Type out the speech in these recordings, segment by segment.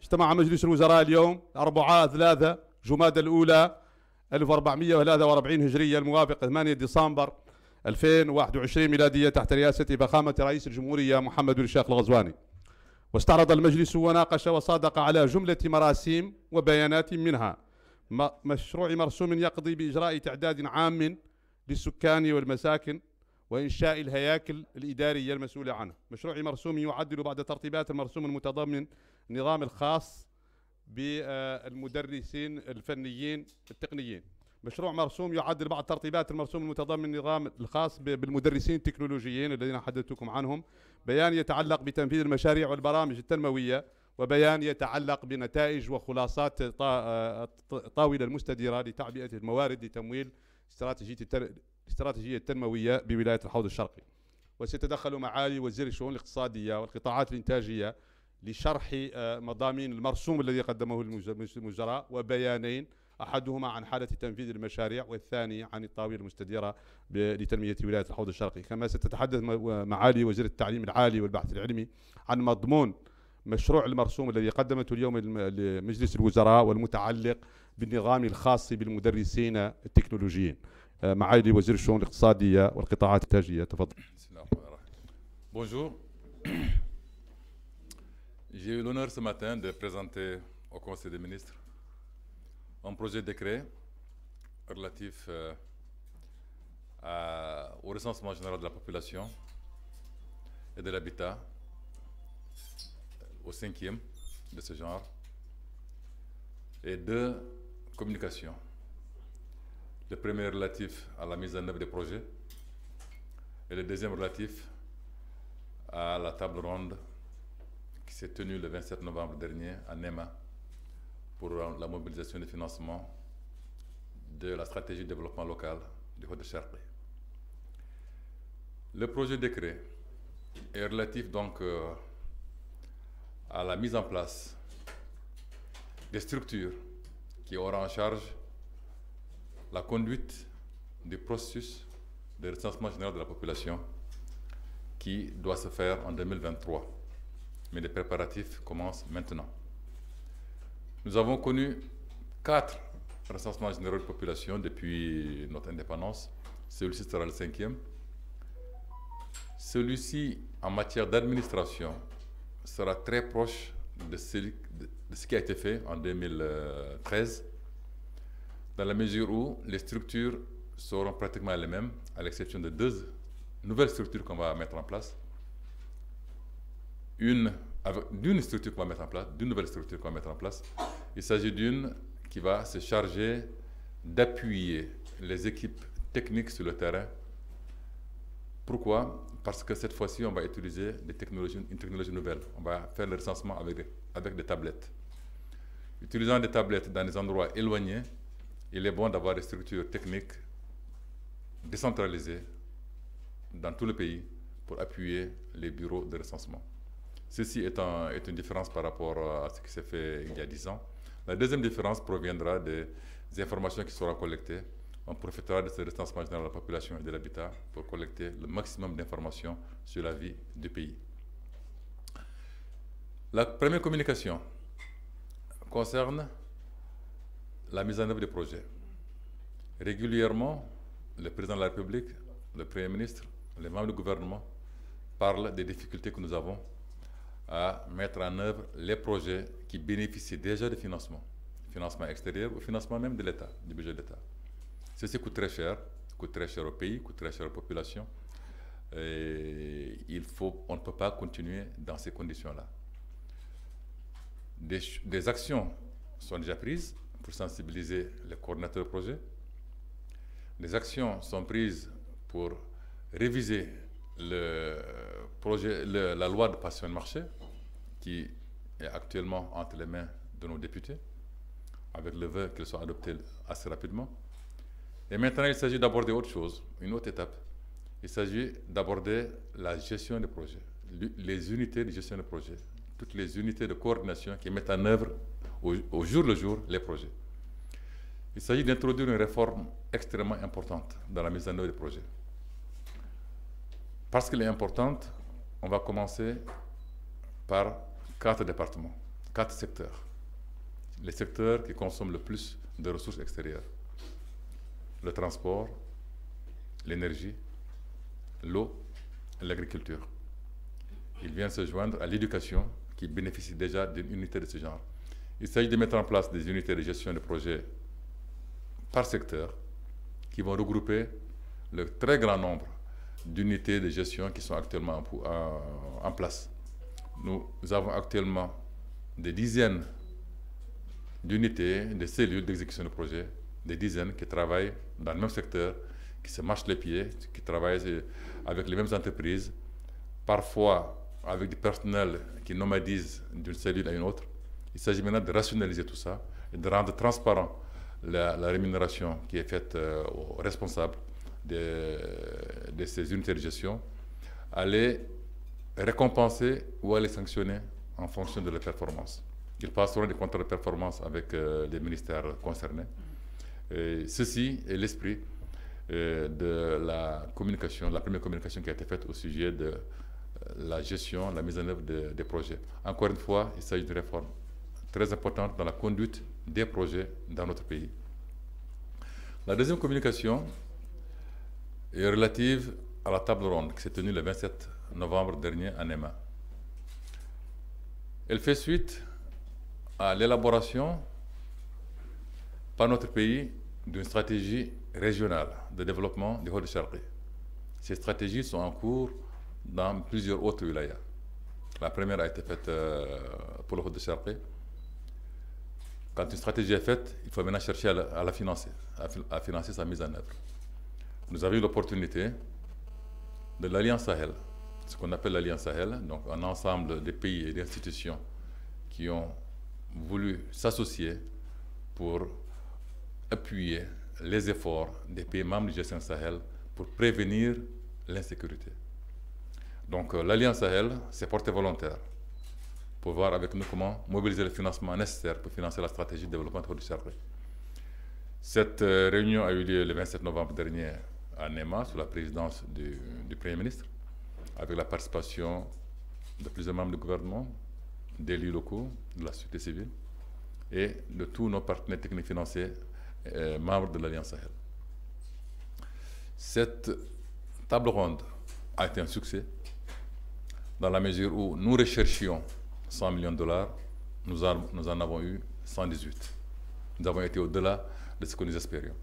اجتمع مجلس الوزراء اليوم 4/3 جمادى الأولى 1443 هجرية الموافق 8 ديسمبر 2021 ميلادية تحت رئاسة فخامة رئيس الجمهورية محمد بن الشيخ الغزواني. واستعرض المجلس وناقش وصادق على جملة مراسيم وبيانات منها مشروع مرسوم يقضي بإجراء تعداد عام للسكان والمساكن وإنشاء الهياكل الإدارية المسؤولة عنه. مشروع مرسوم يعدل بعد ترتيبات المرسوم المتضمن النظام الخاص بالمدرسين الفنيين التقنيين. مشروع مرسوم يعدل بعض ترتيبات المرسوم المتضمن النظام الخاص بالمدرسين التكنولوجيين الذين حدثتكم عنهم. بيان يتعلق بتنفيذ المشاريع والبرامج التنموية، وبيان يتعلق بنتائج وخلاصات طاولة المستديرة لتعبئة الموارد لتمويل الاستراتيجية التنموية بولاية الحوض الشرقي. وسيتدخل معالي وزير الشؤون الاقتصادية والقطاعات الإنتاجية لشرح مضامين المرسوم الذي قدمه الوزراء، وبيانين أحدهما عن حالة تنفيذ المشاريع والثاني عن الطاولة المستديرة لتنمية ولاية الحوض الشرقي. كما ستتحدث معالي وزير التعليم العالي والبحث العلمي عن مضمون مشروع المرسوم الذي قدمته اليوم لمجلس الوزراء والمتعلق بالنظام الخاص بالمدرسين التكنولوجيين. معالي وزير الشؤون الاقتصادية والقطاعات الإنتاجية، تفضل. بسم الله الرحمن الرحيم. Bonjour. J'ai eu l'honneur ce matin de présenter au Conseil des ministres un projet de décret relatif au recensement général de la population et de l'habitat, au 5e de ce genre, et 2 communications. Le premier relatif à la mise en œuvre des projets et le deuxième relatif à la table ronde qui s'est tenue le 27 novembre dernier à Nema pour la mobilisation des financements de la stratégie de développement local du Haut-Sharqi. Le projet de décret est relatif donc à la mise en place des structures qui auront en charge la conduite du processus de recensement général de la population qui doit se faire en 2023. Mais les préparatifs commencent maintenant. Nous avons connu 4 recensements généraux de population depuis notre indépendance. Celui-ci sera le 5e. Celui-ci, en matière d'administration, sera très proche de ce qui a été fait en 2013, dans la mesure où les structures seront pratiquement les mêmes, à l'exception de 2 nouvelles structures qu'on va mettre en place. D'une structure qu'on va mettre en place, d'une nouvelle structure qu'on va mettre en place. Il s'agit d'une qui va se charger d'appuyer les équipes techniques sur le terrain. Pourquoi? Parce que cette fois-ci, on va utiliser une technologie nouvelle. On va faire le recensement avec des tablettes. Utilisant des tablettes dans des endroits éloignés, il est bon d'avoir des structures techniques décentralisées dans tout le pays pour appuyer les bureaux de recensement. Ceci est une différence par rapport à ce qui s'est fait il y a 10 ans. La deuxième différence proviendra des informations qui seront collectées. On profitera de ce recensement général de la population et de l'habitat pour collecter le maximum d'informations sur la vie du pays. La première communication concerne la mise en œuvre des projets. Régulièrement, le président de la République, le Premier ministre, les membres du gouvernement parlent des difficultés que nous avons à mettre en œuvre les projets qui bénéficient déjà de financement extérieur ou financement même de l'État, du budget de l'État. Ceci coûte très cher au pays, coûte très cher aux populations. Et on ne peut pas continuer dans ces conditions-là. Des actions sont déjà prises pour sensibiliser les coordinateurs de projets. Des actions sont prises pour réviser la loi de passation de marché qui est actuellement entre les mains de nos députés, avec le vœu qu'elle soit adoptée assez rapidement. Et maintenant, il s'agit d'aborder autre chose, une autre étape. Il s'agit d'aborder la gestion des projets, les unités de gestion des projets, toutes les unités de coordination qui mettent en œuvre au jour le jour les projets. Il s'agit d'introduire une réforme extrêmement importante dans la mise en œuvre des projets. Parce qu'elle est importante, on va commencer par 4 départements. 4 secteurs. Les secteurs qui consomment le plus de ressources extérieures. Le transport, l'énergie, l'eau et l'agriculture. Ils viennent se joindre à l'éducation qui bénéficie déjà d'une unité de ce genre. Il s'agit de mettre en place des unités de gestion de projets par secteur qui vont regrouper le très grand nombre d'unités de gestion qui sont actuellement en place. Nous avons actuellement des dizaines d'unités, de cellules d'exécution de projets, des dizaines qui travaillent dans le même secteur, qui se marchent les pieds, qui travaillent avec les mêmes entreprises, parfois avec des personnels qui nomadisent d'une cellule à une autre. Il s'agit maintenant de rationaliser tout ça et de rendre transparent la rémunération qui est faite aux responsables de ces unités de gestion, à les récompenser ou à les sanctionner en fonction de leur performance. Ils passeront des contrats de performance avec les ministères concernés. Et ceci est l'esprit de la communication, la première communication qui a été faite au sujet de la gestion, la mise en œuvre des projets. Encore une fois, il s'agit d'une réforme très importante dans la conduite des projets dans notre pays. La deuxième communication est relative à la table ronde qui s'est tenue le 27 novembre dernier à Néma. Elle fait suite à l'élaboration par notre pays d'une stratégie régionale de développement du Haut-de-Charqi. Ces stratégies sont en cours dans plusieurs autres wilayas. La première a été faite pour le Haut-de-Charqi. Quand une stratégie est faite, il faut maintenant chercher à la financer, à financer sa mise en œuvre. Nous avons eu l'opportunité de l'Alliance Sahel, ce qu'on appelle l'Alliance Sahel, donc un ensemble de pays et d'institutions qui ont voulu s'associer pour appuyer les efforts des pays membres du G5 Sahel pour prévenir l'insécurité. Donc l'Alliance Sahel s'est portée volontaire pour voir avec nous comment mobiliser le financement nécessaire pour financer la stratégie de développement de Haut-de-Charqi. Cette réunion a eu lieu le 27 novembre dernier à Néma, sous la présidence du Premier ministre, avec la participation de plusieurs membres du gouvernement, d'élus locaux, de la société civile et de tous nos partenaires techniques financiers membres de l'Alliance Sahel. Cette table ronde a été un succès dans la mesure où nous recherchions 100 millions de dollars, nous en avons eu 118. Nous avons été au-delà de ce que nous espérions.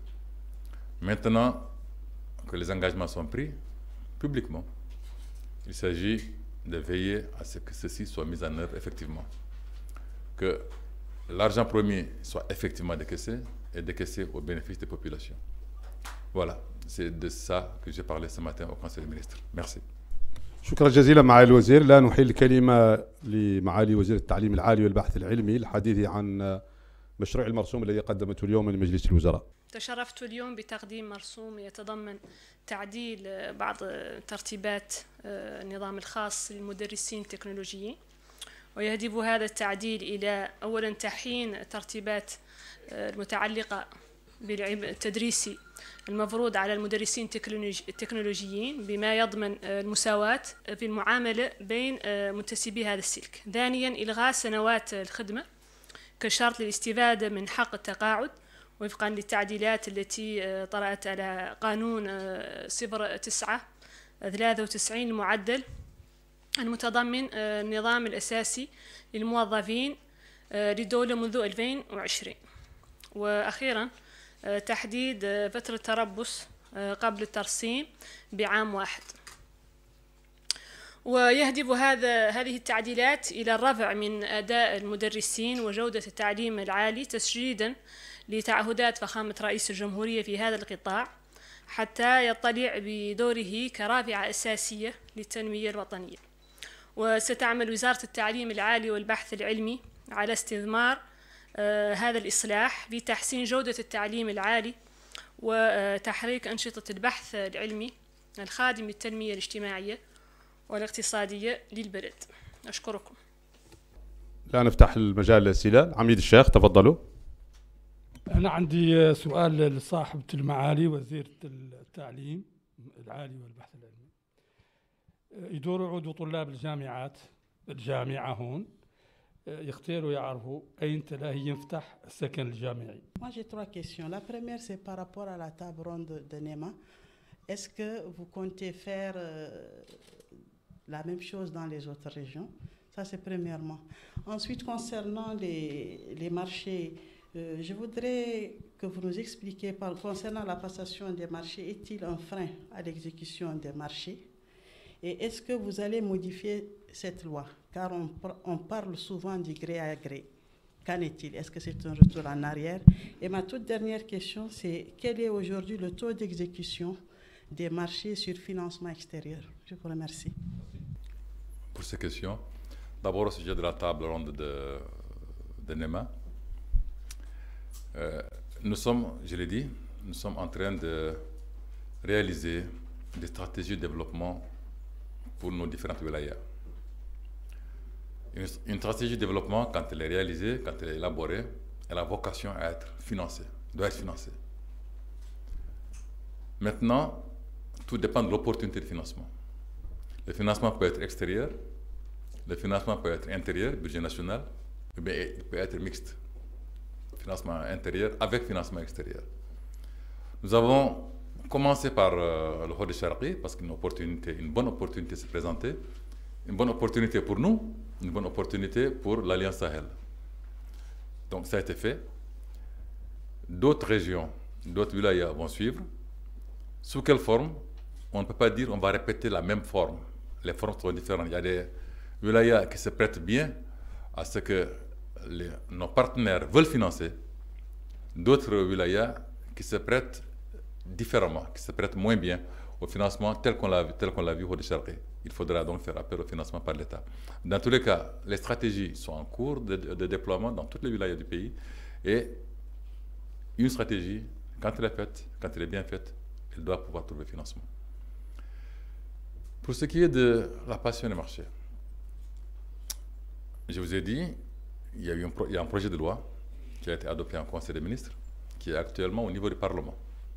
Maintenant que les engagements sont pris publiquement, il s'agit de veiller à ce que ceci soit mis en œuvre effectivement. Que l'argent promis soit effectivement décaissé et décaissé au bénéfice des populations. Voilà, c'est de ça que j'ai parlé ce matin au Conseil des ministres. Merci. شكرا جزيلا معالي الوزير. لا نحيل الكلمة لمعالي وزير التعليم العالي والبحث العلمي للحديث عن مشروع المرسوم الذي قدمته اليوم لمجلس الوزراء. تشرفت اليوم بتقديم مرسوم يتضمن تعديل بعض ترتيبات النظام الخاص للمدرسين التكنولوجيين، ويهدف هذا التعديل إلى أولا تحيين الترتيبات المتعلقة بالتدريس المفروض على المدرسين التكنولوجيين بما يضمن المساواة في المعاملة بين منتسبي هذا السلك. ثانيا إلغاء سنوات الخدمة كشرط للاستفادة من حق التقاعد وفقا للتعديلات التي طرأت على قانون 0993 المعدل المتضمن النظام الأساسي للموظفين للدولة منذ 2020. وأخيرا تحديد فترة تربص قبل الترسيم بعام واحد. ويهدف هذه التعديلات إلى الرفع من أداء المدرسين وجودة التعليم العالي تسجيلا لتعهدات فخامة رئيس الجمهورية في هذا القطاع حتى يطلع بدوره كرافعة أساسية للتنمية الوطنية. وستعمل وزارة التعليم العالي والبحث العلمي على استثمار هذا الإصلاح في تحسين جودة التعليم العالي وتحريك أنشطة البحث العلمي الخادم للتنمية الاجتماعية والاقتصادية للبلد. أشكركم. الآن نفتح المجال للأسئلة. عميد الشيخ تفضلوا. أنا عندي سؤال لصاحبة المعالي وزيرة التعليم العالي والبحث العلمي. يدوروا عودوا طلاب الجامعة هون يختاروا يعرفوا أين تلاهي ينفتح السكن الجامعي. Moi j'ai 3 questions. La première c'est par rapport à la table ronde de NEMA. Est-ce que vous comptez faire la même chose dans les autres régions? Ça c'est premièrement. Ensuite concernant les marchés, je voudrais que vous nous expliquiez concernant la passation des marchés, est-il un frein à l'exécution des marchés? Et est-ce que vous allez modifier cette loi? Car on parle souvent du gré à gré. Qu'en est-il? Est-ce que c'est un retour en arrière? Et ma toute dernière question, c'est quel est aujourd'hui le taux d'exécution des marchés sur financement extérieur? Je vous remercie. Pour ces questions, d'abord au sujet de la table ronde de NEMA, nous sommes, je l'ai dit, nous sommes en train de réaliser des stratégies de développement pour nos différentes wilayas. Une stratégie de développement, quand elle est réalisée, quand elle est élaborée, elle a vocation à être financée, doit être financée. Maintenant, tout dépend de l'opportunité de financement. Le financement peut être extérieur, le financement peut être intérieur, budget national, ou bien il peut être mixte. Financement intérieur avec financement extérieur. Nous avons commencé par le Hod Sharqi parce qu'une bonne opportunité s'est présentée, une bonne opportunité pour nous, une bonne opportunité pour l'Alliance Sahel. Donc ça a été fait. D'autres régions, d'autres wilayas vont suivre. Sous quelle forme? On ne peut pas dire on va répéter la même forme. Les formes sont différentes. Il y a des wilayas qui se prêtent bien à ce que nos partenaires veulent financer, d'autres wilayas qui se prêtent différemment, qui se prêtent moins bien au financement tel qu'on l'a vu au Sharqi. Il faudra donc faire appel au financement par l'État. Dans tous les cas, les stratégies sont en cours de déploiement dans toutes les wilayas du pays et une stratégie, quand elle est faite, quand elle est bien faite, elle doit pouvoir trouver financement. Pour ce qui est de la passion des marchés, je vous ai dit, il y a un projet de loi qui a été adopté en Conseil des ministres, qui est actuellement au niveau du Parlement,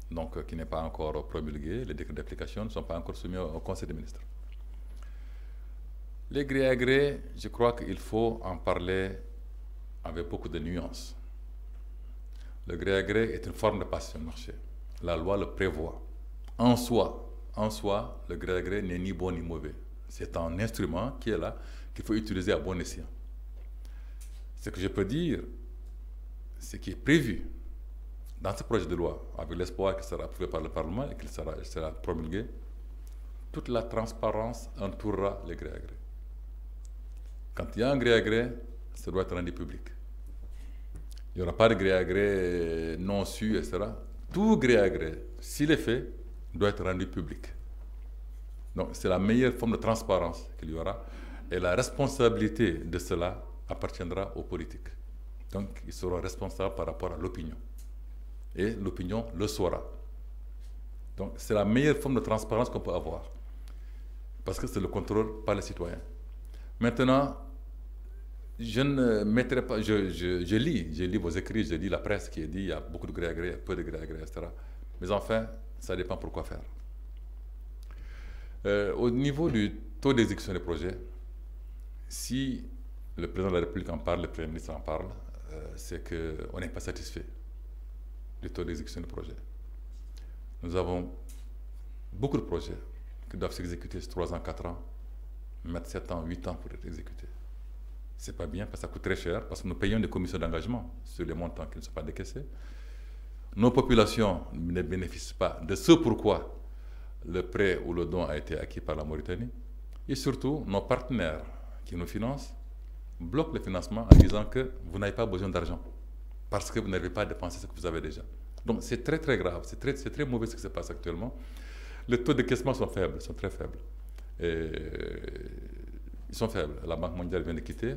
donc qui n'est pas encore promulgué, les décrets d'application ne sont pas encore soumis au Conseil des ministres. Les gré à gré, je crois qu'il faut en parler avec beaucoup de nuances. Le gré à gré est une forme de passion de marché. La loi le prévoit. En soi, le gré à gré n'est ni bon ni mauvais. C'est un instrument qui est là, qu'il faut utiliser à bon escient. Ce que je peux dire, ce qui est prévu dans ce projet de loi, avec l'espoir qu'il sera approuvé par le Parlement et qu'il sera promulgué, toute la transparence entourera les gré à gré. Quand il y a un gré à gré, ça doit être rendu public. Il n'y aura pas de gré à gré non su, etc. Tout gré à gré, s'il est fait, doit être rendu public. Donc c'est la meilleure forme de transparence qu'il y aura. Et la responsabilité de cela appartiendra aux politiques. Donc, ils seront responsables par rapport à l'opinion. Et l'opinion le saura. Donc, c'est la meilleure forme de transparence qu'on peut avoir. Parce que c'est le contrôle par les citoyens. Maintenant, je ne mettrai pas... Je lis vos écrits, je lis la presse qui dit il y a beaucoup de gré à gré, peu de gré à gré, etc. Mais enfin, ça dépend pour quoi faire. Au niveau du taux d'exécution des projets, si le président de la République en parle, le Premier ministre en parle, c'est qu'on n'est pas satisfait du taux d'exécution des projets. Nous avons beaucoup de projets qui doivent s'exécuter sur 3 ans, 4 ans, mettre 7 ans, 8 ans pour être exécutés. C'est pas bien parce que ça coûte très cher, parce que nous payons des commissions d'engagement sur les montants qui ne sont pas décaissés. Nos populations ne bénéficient pas de ce pourquoi le prêt ou le don a été acquis par la Mauritanie. Et surtout, nos partenaires qui nous financent bloquent le financement en disant que vous n'avez pas besoin d'argent parce que vous n'avez pas dépensé ce que vous avez déjà. Donc c'est très très grave, c'est très mauvais ce qui se passe actuellement. Les taux de décaissement sont faibles, sont très faibles. Et ils sont faibles. La Banque mondiale vient de quitter.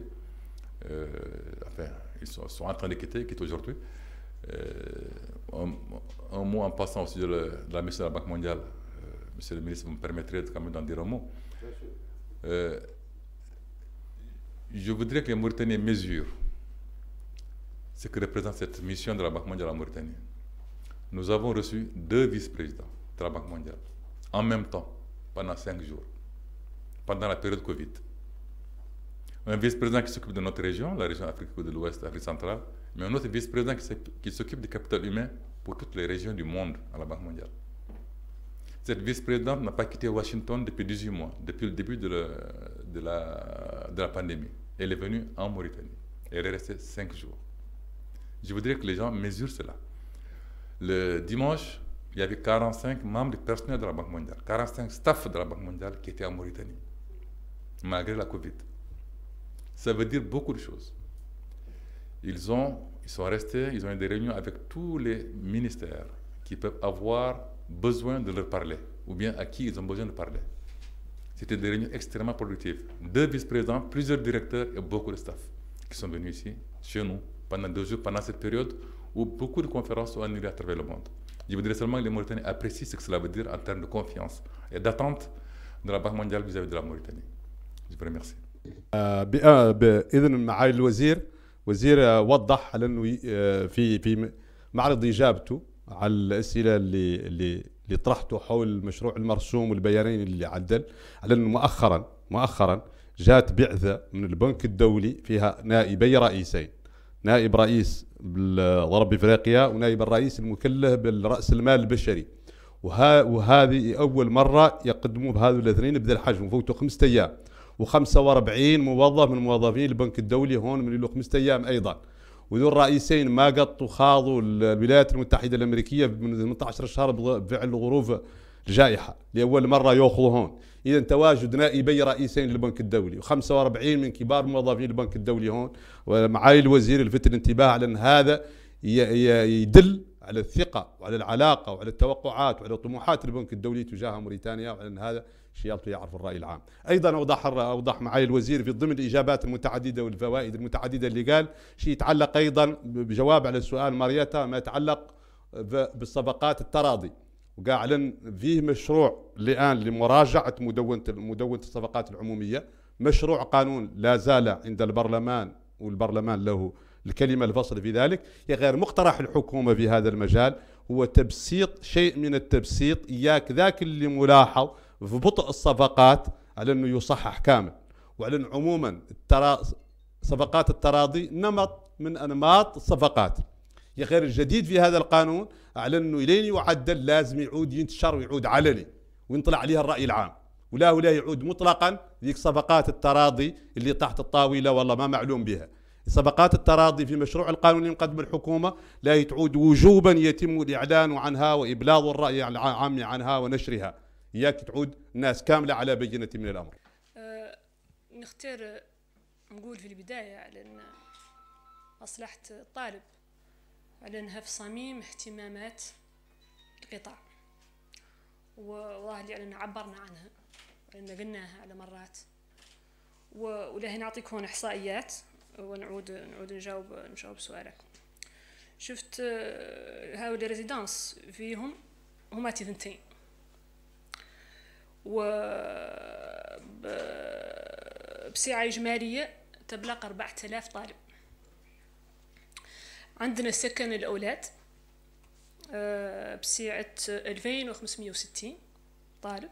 Enfin, ils sont en train de quitter, ils quittent aujourd'hui. Un mot en passant au sujet de la mission de la Banque mondiale. Monsieur le ministre, vous me permettrez quand même d'en dire un mot. Je voudrais que les Mauritaniens mesurent ce que représente cette mission de la Banque mondiale en Mauritanie. Nous avons reçu 2 vice-présidents de la Banque mondiale en même temps, pendant 5 jours, pendant la période Covid. un vice-président qui s'occupe de notre région, la région Afrique de l'Ouest, Afrique centrale, mais un autre vice-président qui s'occupe du capital humain pour toutes les régions du monde à la Banque mondiale. Cette vice-présidente n'a pas quitté Washington depuis 18 mois, depuis le début de la pandémie. Elle est venue en Mauritanie. Elle est restée 5 jours. Je voudrais que les gens mesurent cela. Le dimanche, il y avait 45 membres du personnel de la Banque mondiale, 45 staffs de la Banque mondiale qui étaient en Mauritanie, malgré la Covid. Ça veut dire beaucoup de choses. Ils sont restés, ils ont eu des réunions avec tous les ministères qui peuvent avoir besoin de leur parler, ou bien à qui ils ont besoin de parler. C'était des réunions extrêmement productives. 2 vice-présidents, plusieurs directeurs et beaucoup de staff qui sont venus ici, chez nous, pendant 2 jours, pendant cette période où beaucoup de conférences sont annulées à travers le monde. Je voudrais seulement que les Mauritaniens apprécient ce que cela veut dire en termes de confiance et d'attente de la Banque mondiale vis-à-vis de la Mauritanie. Je vous remercie. إذن معالي الوزير وضح على انه في معرض اجابته على الاسئله اللي طرحته حول المشروع المرسوم والبيانين اللي عدل، على انه مؤخرا جات بعثه من البنك الدولي فيها نائبي رئيسين، نائب رئيس غرب افريقيا ونائب الرئيس المكلف بالراس المال البشري، وهذه اول مره يقدموا بهذول الاثنين بذا الحجم، وفوتوا 5 أيام، و45 موظف من موظفين البنك الدولي هون من له 5 أيام ايضا. وذو الرئيسين ما قط خاضوا الولايات المتحده الامريكيه من 18 شهر بفعل ظروف الجائحه لاول مره ياخذوا هون. اذا تواجد نائبي رئيسين للبنك الدولي و45 من كبار موظفين البنك الدولي هون، ومعالي الوزير لفت الانتباه على ان هذا يدل على الثقه وعلى العلاقه وعلى التوقعات وعلى طموحات البنك الدولي تجاه موريتانيا، وعلى ان هذا شيء يعرف الراي العام. ايضا اوضح معالي الوزير في ضمن الاجابات المتعدده والفوائد المتعدده اللي قال شيء يتعلق ايضا بجواب على السؤال ماريتا ما يتعلق بالصفقات التراضي، وقال اعلن فيه مشروع الان لمراجعه مدونه الصفقات العموميه، مشروع قانون لا زال عند البرلمان والبرلمان له الكلمه الفصل في ذلك. غير مقترح الحكومه في هذا المجال هو تبسيط شيء من التبسيط، اياك ذاك اللي ملاحظ في بطء الصفقات على انه يصحح كامل، وعلى انه عموما صفقات التراضي نمط من انماط الصفقات. غير الجديد في هذا القانون على انه الين يعدل لازم يعود ينتشر ويعود علني وينطلع عليها الراي العام، ولا يعود مطلقا ذيك صفقات التراضي اللي تحت الطاوله والله ما معلوم بها. صفقات التراضي في مشروع القانون اللي مقدم الحكومه لا تعود وجوبا يتم الاعلان عنها وابلاغ الراي العام عنها ونشرها، اياك تعود الناس كامله على بينه من الامر. نختار نقول في البدايه على ان مصلحه الطالب على انها في صميم اهتمامات القطاع، وظاهر لي على ان عبرنا عنها وان قلناها على مرات، وله نعطيك هون احصائيات ونعود نجاوب سؤالك. شفت هؤلاء ريزيدانس فيهم هما 2 وبسعة إجمالية تبلغ 4000 طالب. عندنا سكن الأولاد بسعة 2560 طالب،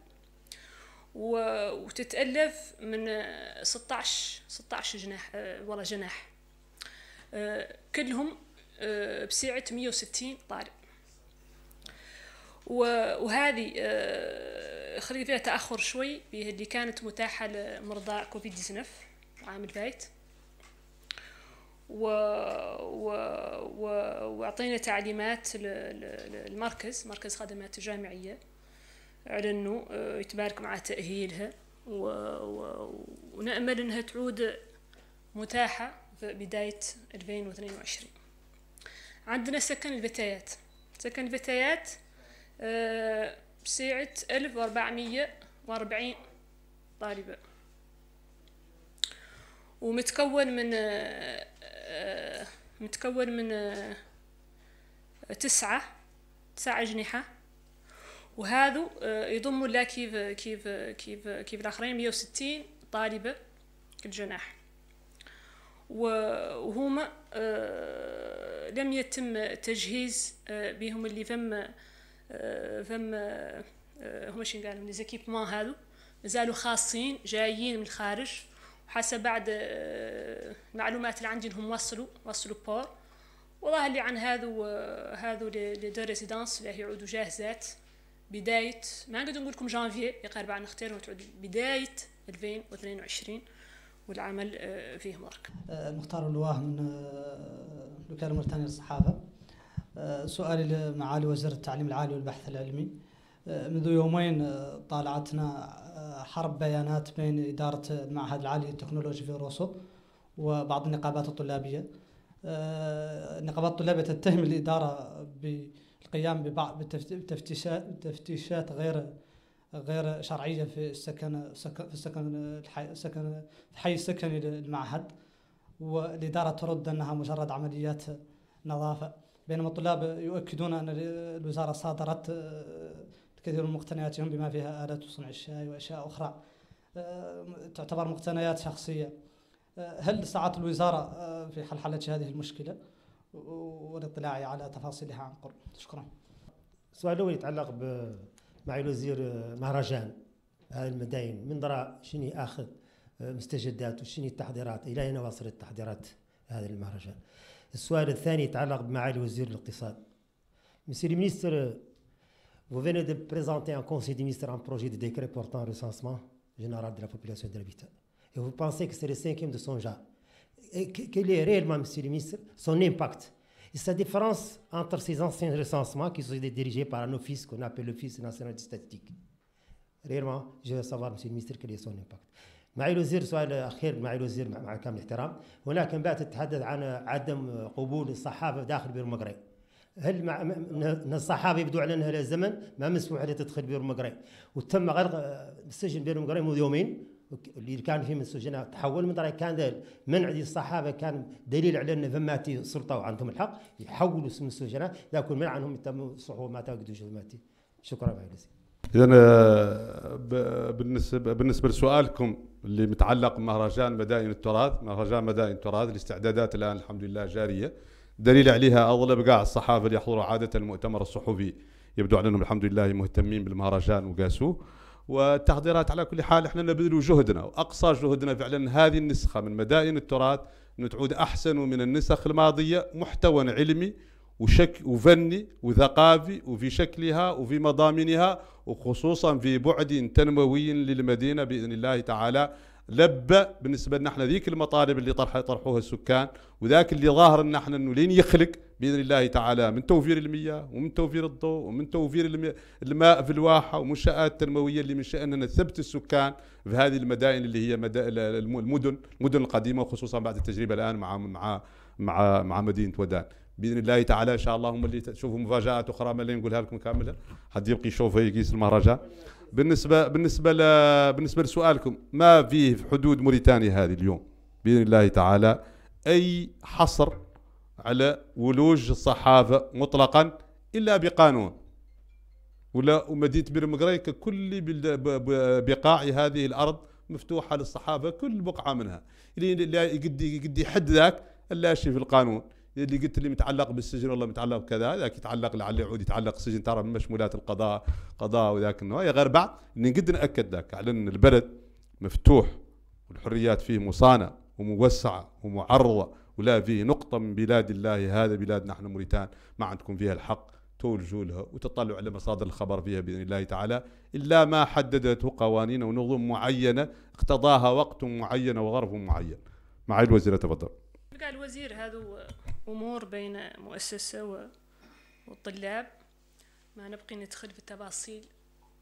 وتتألف من 16 جناح كلهم بسعة 160 طالب. وهذه خلي فيها تأخر شوي اللي كانت متاحة لمرضى كوفيد-19 العام الفايت، وأعطينا تعليمات للمركز، مركز خدمات الجامعية، على أنه يتبارك مع تأهيلها، ونأمل أنها تعود متاحة في بداية 2022. عندنا سكن الفتيات بسعة 1440 طالبة، ومتكون من 9 أجنحة، وهذا يضم لا كيف الآخرين 160 طالبة كل جناح، وهما لم يتم تجهيز بهم اللي فم هما شنو قالوا لي زيكيبمون، هذو مازالوا خاصين جايين من الخارج حسب بعد المعلومات اللي عندي انهم وصلوا بور، وظاهر لي عن هذو لي دو ريزيدانس اللي يعودوا جاهزات بداية، ما نقدر نقول لكم جانفي يقارب عن نختار، تعود بداية 2022 والعمل فيه مرك. مختار اللواه من الوكالة الموريتانية للصحافة. سؤالي لمعالي وزير التعليم العالي والبحث العلمي. منذ يومين طالعتنا حرب بيانات بين إدارة المعهد العالي للتكنولوجيا في روسو وبعض النقابات الطلابية. النقابات الطلابية تتهم الإدارة بالقيام ببعض التفتيشات غير شرعية في الحي السكني للمعهد، والإدارة ترد أنها مجرد عمليات نظافة، بينما الطلاب يؤكدون أن الوزارة صادرت الكثير من مقتنياتهم بما فيها آلات صنع الشاي وأشياء أخرى تعتبر مقتنيات شخصية. هل سعت الوزارة في حلحلة هذه المشكلة والاطلاع على تفاصيلها عن قرب؟ شكرا. السؤال الأول يتعلق مع الوزير مهرجان هذه المداين، من دراء شنو آخذ مستجدات وشنو التحضيرات، إلى أين وصلت تحضيرات هذا المهرجان؟ السؤال الثاني يتعلق بمعالي وزير الاقتصاد. Monsieur le ministre, vous venez de présenter en Conseil des ministres un projet de décret portant recensement général de la population de l'habitat. Et vous pensez que c'est le 5e de son genre. Et quel est réellement, Monsieur le ministre, son impact et sa différence entre ces anciens recensements qui sont dirigés par un office qu'on appelle l'Office national de statistique. Réellement, je veux savoir, Monsieur le ministre, quel est son impact. معالي الوزير، سؤال أخير معالي الوزير مع كامل الاحترام، هناك انباءات تتحدث عن عدم قبول الصحافة داخل بير مقري. هل ان الصحافة يبدو على انها للزمن ما مسموح لها تدخل بير مقري، وتم غلق السجن بير مقري منذ يومين اللي كان فيه من السجناء تحول من طريق كان منع دي الصحافة كان دليل على ان فماتي سلطة وعندهم الحق يحولوا اسم السجناء، لكن منع عنهم يتم صحوه ما تواجدوش ماتي. شكرا معالي الوزير. إذن بالنسبة لسؤالكم اللي متعلق بمهرجان مدائن التراث، مهرجان مدائن التراث الاستعدادات الآن الحمد لله جارية، دليل عليها أغلب قاع الصحافة اللي يحضروا عادة المؤتمر الصحفي يبدو على أنهم الحمد لله مهتمين بالمهرجان وقاسوه، والتحضيرات على كل حال احنا نبذل جهدنا وأقصى جهدنا فعلا هذه النسخة من مدائن التراث أن تعود أحسن من النسخ الماضية محتوى علمي وفني وثقافي وفي شكلها وفي مضامنها، وخصوصا في بعد تنموي للمدينة بإذن الله تعالى. لبى بالنسبة لنا احنا ذيك المطالب اللي طرحوها السكان، وذاك اللي ظاهر ان احنا انه لين يخلق بإذن الله تعالى من توفير المياه ومن توفير الضوء ومن توفير الماء في الواحة ومنشآت تنموية اللي من شأننا نثبت السكان في هذه المدائن اللي هي المدن القديمة، وخصوصا بعد التجربة الآن مع مدينة ودان باذن الله تعالى. ان شاء الله هم اللي تشوفوا مفاجات اخرى ما اللي نقولها لكم كامله، حد يبقى يشوفها يقيس المهرجان. بالنسبه لسؤالكم، ما فيه في حدود موريتانيا هذه اليوم باذن الله تعالى اي حصر على ولوج الصحافه مطلقا الا بقانون، ومدينه بير مقري ككل بقاع هذه الارض مفتوحه للصحافه كل بقعه منها، اللي يقد يحد ذاك الا شيء في القانون. اللي قلت اللي متعلق بالسجن والله متعلق بكذا، ذاك يتعلق لعل يعود يتعلق السجن ترى من مشمولات قضاء وذاك النوع غير بعض. نقد ناكد ذاك على ان البلد مفتوح والحريات فيه مصانه وموسعه ومعرضه، ولا فيه نقطه من بلاد الله هذا بلادنا احنا موريتان ما عندكم فيها الحق تولجوا لها وتطلعوا على مصادر الخبر فيها باذن الله تعالى، الا ما حددته قوانين ونظم معينه اقتضاها وقت معين وظرف معين. معالي الوزير تفضل. قال الوزير هذو أمور بين مؤسسة والطلاب، ما نبقي ندخل في التفاصيل.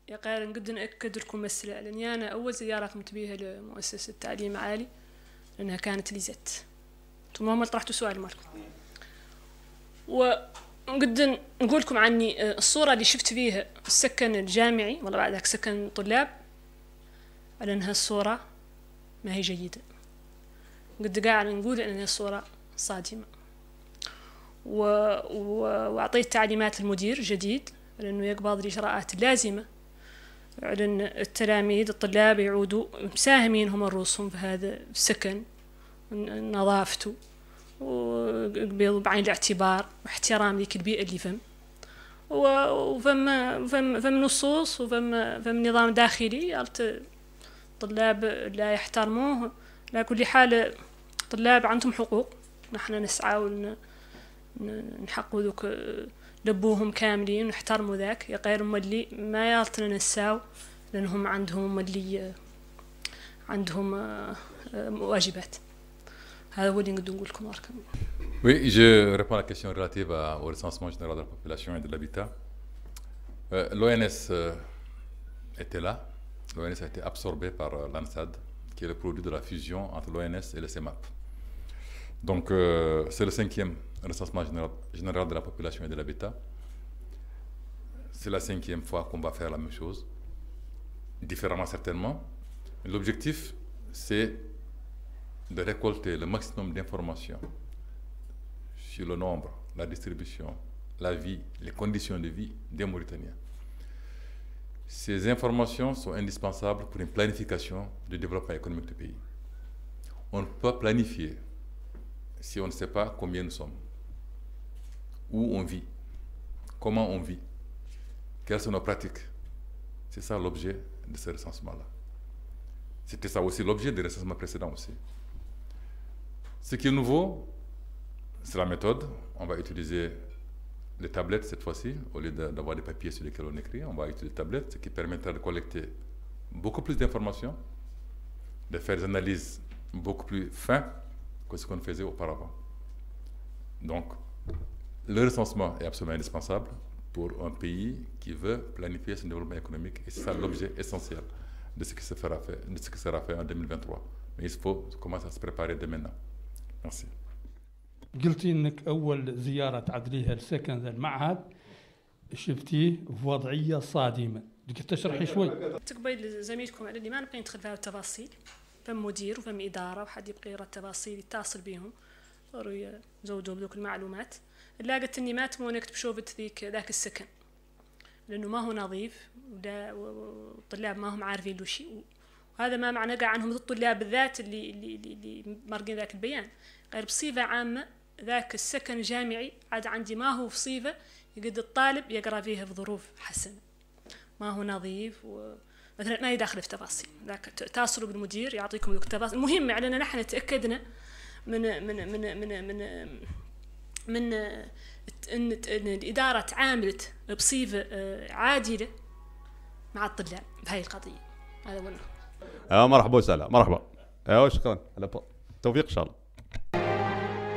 يا قال نقد نأكد لكم مسألة، لأني أنا أول زيارة قمت بها لمؤسسة التعليم العالي لأنها كانت ليزت، ثم هم طرحتوا سؤال مالكم، ونقد نقول لكم عني الصورة اللي شفت فيها السكن الجامعي والله بعد ذاك سكن طلاب، على أنها الصورة ما هي جيدة. قد قاعد نقول أن الصورة صادمة، وأعطيت تعليمات المدير جديد على أنه يقبض الإجراءات اللازمة على أن التلاميذ الطلاب يعودوا مساهمين هم رؤوسهم في هذا السكن، نظافته وقبضوا بعين الاعتبار واحترام ذيك البيئة اللي فم نصوص وفم نظام داخلي الطلاب لا يحترموه على كل حال الطلاب عندهم حقوق، نحن نسعى ونحققوا ذوك لبوهم كاملين ونحترموا ذاك، يا غير مولي ما يالتنا نساو لأنهم عندهم مولي عندهم واجبات. هذا هو اللي نقدر نقول لكم أركم. Oui, je réponds à la question relative au recensement général de la population et de l'habitat. L'ONS était là. L'ONS a été absorbé par l'ANSAD, qui est le produit de la fusion entre l'ONS et le CEMAP. Donc, c'est le 5e recensement général de la population et de l'habitat. C'est la 5e fois qu'on va faire la même chose, différemment certainement. L'objectif, c'est de récolter le maximum d'informations sur le nombre, la distribution, la vie, les conditions de vie des Mauritaniens. Ces informations sont indispensables pour une planification du développement économique du pays. On ne peut pas planifier si on ne sait pas combien nous sommes, où on vit, comment on vit, quelles sont nos pratiques. C'est ça l'objet de ce recensement-là. C'était ça aussi l'objet des recensements précédents aussi. Ce qui est nouveau, c'est la méthode. On va utiliser les tablettes cette fois-ci, au lieu d'avoir des papiers sur lesquels on écrit, on va utiliser les tablettes, ce qui permettra de collecter beaucoup plus d'informations, de faire des analyses beaucoup plus fines que ce qu'on faisait auparavant. Donc, le recensement est absolument indispensable pour un pays qui veut planifier son développement économique, et c'est ça l'objet essentiel de ce qui sera fait en 2023. Mais il faut commencer à se préparer dès maintenant. Merci. قلتي انك اول زياره تعدليها لسكن ذا المعهد شفتيه في وضعيه صادمه، بدك تشرحي شوي؟ تقبل زميلكم على اللي ما نبقى ندخل فيها التفاصيل، فم مدير وفم اداره وحد يبقى يقرا التفاصيل يتصل بهم صاروا يزودوا بذوك المعلومات. لقيت اني ما تمون نكتب شوفت ذاك السكن لانه ما هو نظيف والطلاب ما هم عارفين له شيء، وهذا ما معنى قاع عنهم الطلاب بالذات اللي مرقين ذاك البيان، غير بصيغه عامه ذاك السكن الجامعي عاد عندي ما هو بصيغه يقد الطالب يقرا فيها في ظروف حسنه، ما هو نظيف مثلا ما يدخل في تفاصيل، ذاك اتصلوا بالمدير يعطيكم ذوك التفاصيل. المهم علينا نحن تاكدنا من من من من من من ان الاداره تعاملت بصيغه عادله مع الطلاب بهاي القضيه. هذا هو. مرحبا وسهلا، مرحبا. شكرا على التوفيق ان شاء الله.